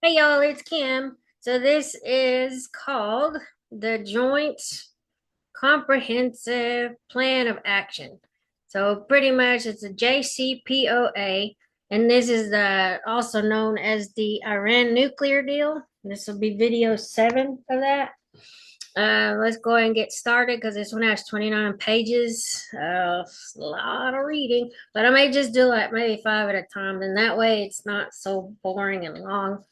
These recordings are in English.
Hey y'all, it's Kim. So this is called the Joint Comprehensive Plan of Action. So pretty much it's a JCPOA, and this is also known as the Iran nuclear deal. This will be video 7 of that. Let's go ahead and get started because this one has 29 pages. A lot of reading, but I may just do like maybe 5 at a time. Then that way it's not so boring and long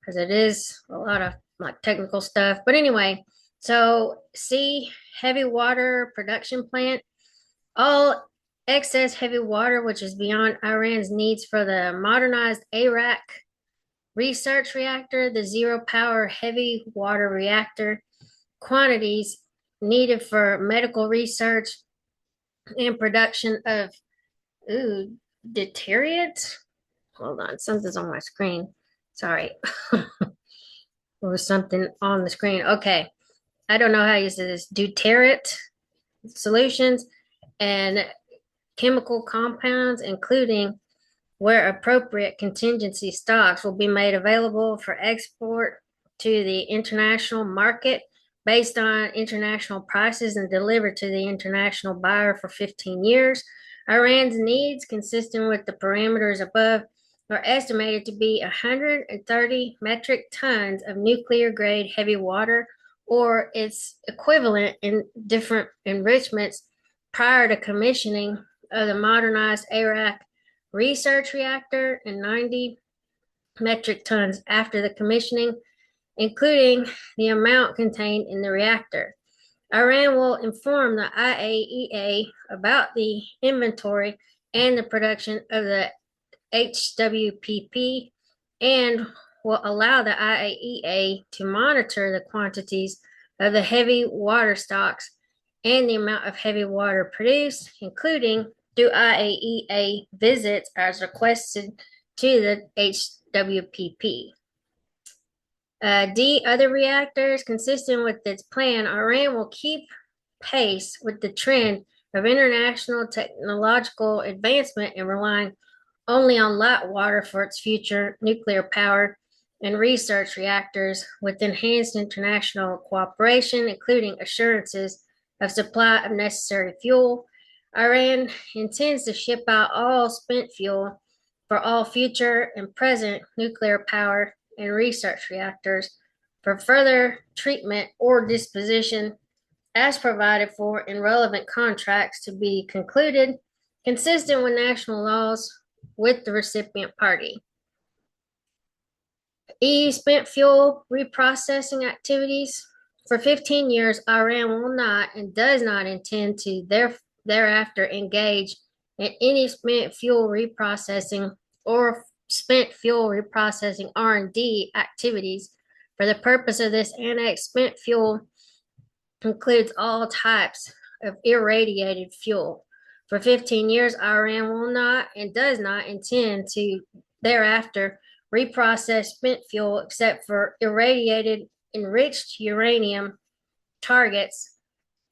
because it is a lot of like technical stuff. But anyway, so see heavy water production plant. All excess heavy water, which is beyond Iran's needs for the modernized Arak research reactor, the zero power heavy water reactor, quantities needed for medical research and production of deuterium. Hold on, something's on my screen. Sorry. There was something on the screen. Okay. I don't know how you say this. Deuterate solutions and chemical compounds, including where appropriate contingency stocks will be made available for export to the international market based on international prices and delivered to the international buyer for 15 years. Iran's needs, consistent with the parameters above, are estimated to be 130 metric tons of nuclear grade heavy water or its equivalent in different enrichments prior to commissioning of the modernized Arak research reactor and 90 metric tons after the commissioning, including the amount contained in the reactor. Iran will inform the IAEA about the inventory and the production of the HWPP and will allow the IAEA to monitor the quantities of the heavy water stocks and the amount of heavy water produced, including through IAEA visits as requested to the HWPP. Other reactors, consistent with its plan, Iran will keep pace with the trend of international technological advancement and relying only on light water for its future nuclear power and research reactors with enhanced international cooperation, including assurances of supply of necessary fuel. Iran intends to ship out all spent fuel for all future and present nuclear power and research reactors for further treatment or disposition as provided for in relevant contracts to be concluded consistent with national laws with the recipient party. Spent fuel reprocessing activities. For 15 years, Iran will not and does not intend to thereafter engage in any spent fuel reprocessing or spent fuel reprocessing R&D activities. For the purpose of this annex, spent fuel includes all types of irradiated fuel. For 15 years, Iran will not and does not intend to thereafter reprocess spent fuel except for irradiated enriched uranium targets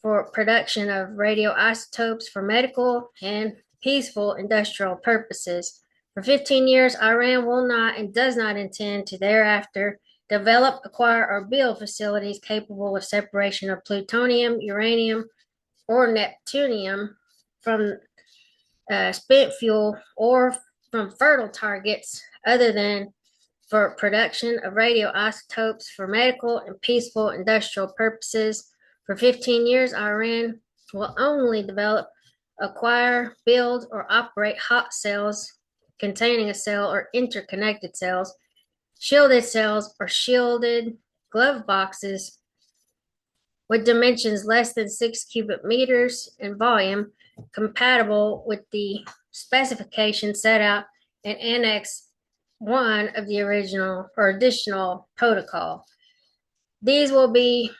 for production of radioisotopes for medical and peaceful industrial purposes. For 15 years, Iran will not and does not intend to thereafter develop, acquire, or build facilities capable of separation of plutonium, uranium, or neptunium from spent fuel or from fertile targets other than for production of radioisotopes for medical and peaceful industrial purposes. For 15 years, Iran will only develop, acquire, build, or operate hot cells containing a cell or interconnected cells, shielded cells, or shielded glove boxes with dimensions less than 6 cubic meters in volume, compatible with the specifications set out in Annex 1 of the original or additional protocol. These will be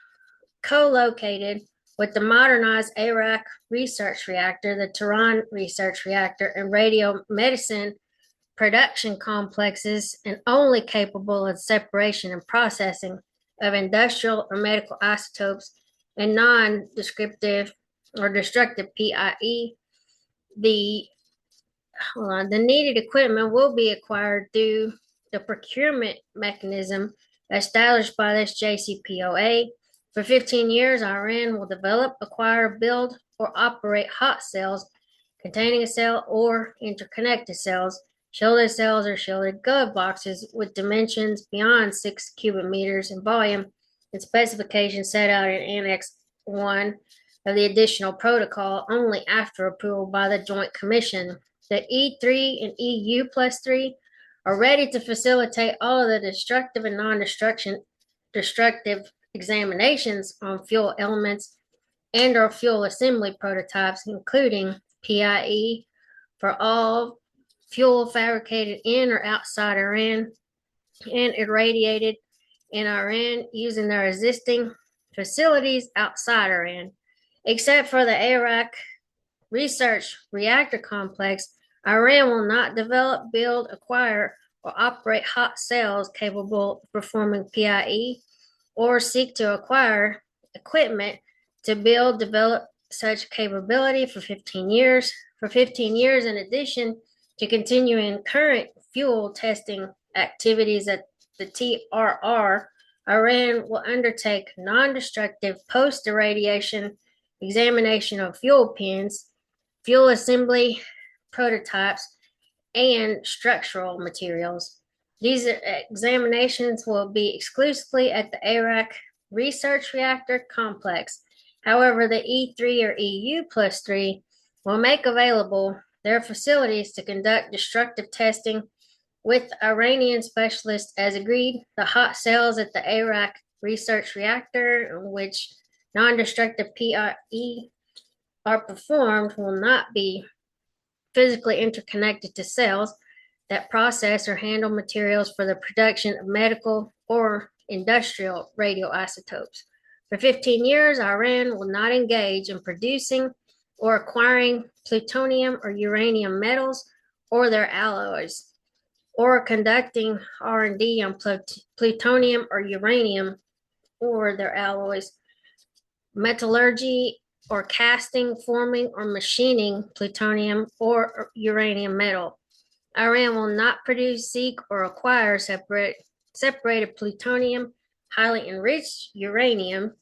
co-located with the modernized Arak research reactor, the Tehran research reactor, and radiomedicine production complexes, and only capable of separation and processing of industrial or medical isotopes and non-descriptive or destructive PIE. The needed equipment will be acquired through the procurement mechanism established by this JCPOA. For 15 years, Iran will develop, acquire, build, or operate hot cells containing a cell or interconnected cells, shielded cells, or shielded glove boxes with dimensions beyond 6 cubic meters in volume and specifications set out in Annex 1 of the additional protocol only after approval by the Joint Commission. The E3 and EU plus 3 are ready to facilitate all of the destructive and non-destructive examinations on fuel elements and or fuel assembly prototypes, including PIE for all fuel fabricated in or outside Iran and irradiated in Iran using their existing facilities outside Iran. Except for the Iraq Research Reactor Complex, Iran will not develop, build, acquire, or operate hot cells capable of performing PIE or seek to acquire equipment to build, develop such capability for 15 years. For 15 years, in addition to continuing current fuel testing activities at the TRR, Iran will undertake non-destructive post-irradiation examination of fuel pins, fuel assembly prototypes, and structural materials. These examinations will be exclusively at the Iraq Research Reactor Complex. However, the E3 or EU plus 3 will make available their facilities to conduct destructive testing with Iranian specialists as agreed. The hot cells at the Iraq Research Reactor, in which non-destructive PIE are performed, will not be physically interconnected to cells that process or handle materials for the production of medical or industrial radioisotopes. For 15 years, Iran will not engage in producing or acquiring plutonium or uranium metals or their alloys, or conducting R&D on plutonium or uranium or their alloys, metallurgy or casting, forming, or machining plutonium or uranium metal. Iran will not produce, seek, or acquire separated plutonium, highly enriched uranium,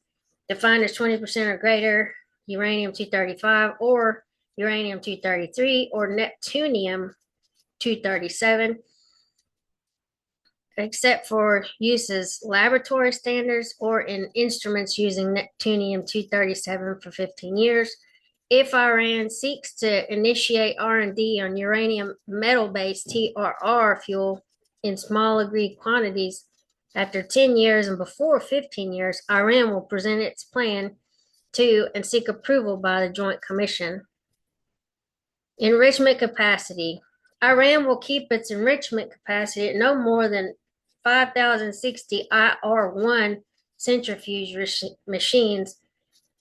defined as 20% or greater, uranium-235, or uranium-233, or neptunium-237, except for uses laboratory standards or in instruments using neptunium-237 for 15 years. If Iran seeks to initiate R&D on uranium metal-based TRR fuel in small agreed quantities after 10 years and before 15 years, Iran will present its plan to and seek approval by the Joint Commission. Enrichment capacity. Iran will keep its enrichment capacity at no more than 5,060 IR1 centrifuge machines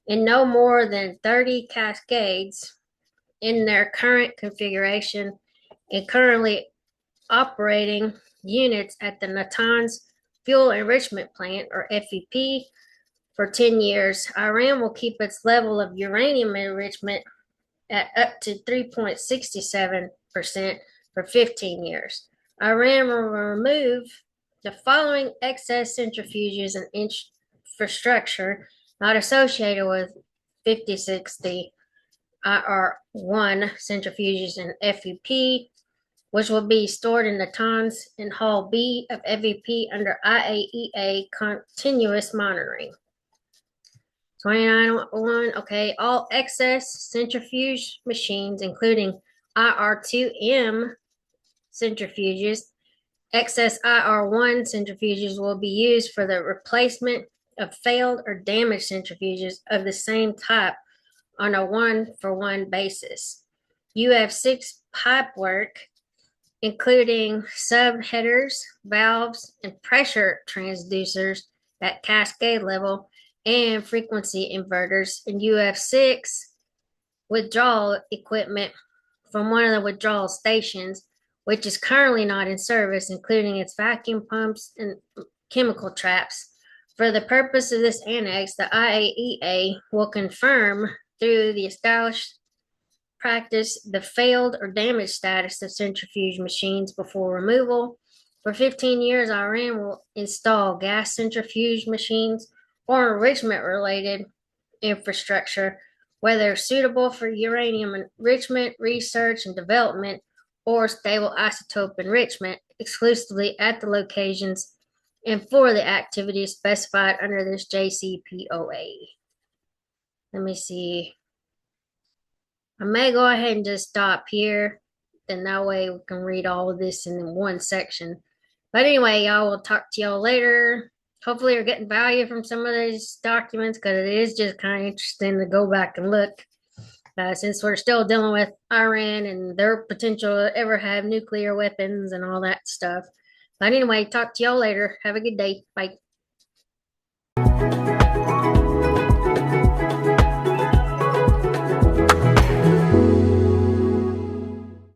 in no more than 30 cascades in their current configuration and currently operating units at the Natanz Fuel Enrichment Plant, or FEP, for 10 years. Iran will keep its level of uranium enrichment at up to 3.67% for 15 years. Iran will remove the following excess centrifuges and infrastructure not associated with 5060 IR1 centrifuges and FEP, which will be stored in the Natanz and Hall B of FEP under IAEA continuous monitoring. 29.1, okay, all excess centrifuge machines, including IR2M centrifuges, excess IR1 centrifuges will be used for the replacement of failed or damaged centrifuges of the same type on a one-for-one basis. UF6 pipework, including subheaders, valves, and pressure transducers at cascade level, and frequency inverters, and UF6 withdrawal equipment from one of the withdrawal stations, which is currently not in service, including its vacuum pumps and chemical traps. For the purpose of this annex, the IAEA will confirm through the established practice the failed or damaged status of centrifuge machines before removal For 15 years, Iran will install gas centrifuge machines or enrichment related infrastructure, whether suitable for uranium enrichment, research and development, or stable isotope enrichment, exclusively at the locations and for the activities specified under this JCPOA. Let me see. I may go ahead and just stop here. Then that way we can read all of this in one section. But anyway, y'all, will talk to y'all later. Hopefully you're getting value from some of these documents because it is just kind of interesting to go back and look. Since we're still dealing with Iran and their potential to ever have nuclear weapons and all that stuff. But anyway, talk to y'all later. Have a good day. Bye.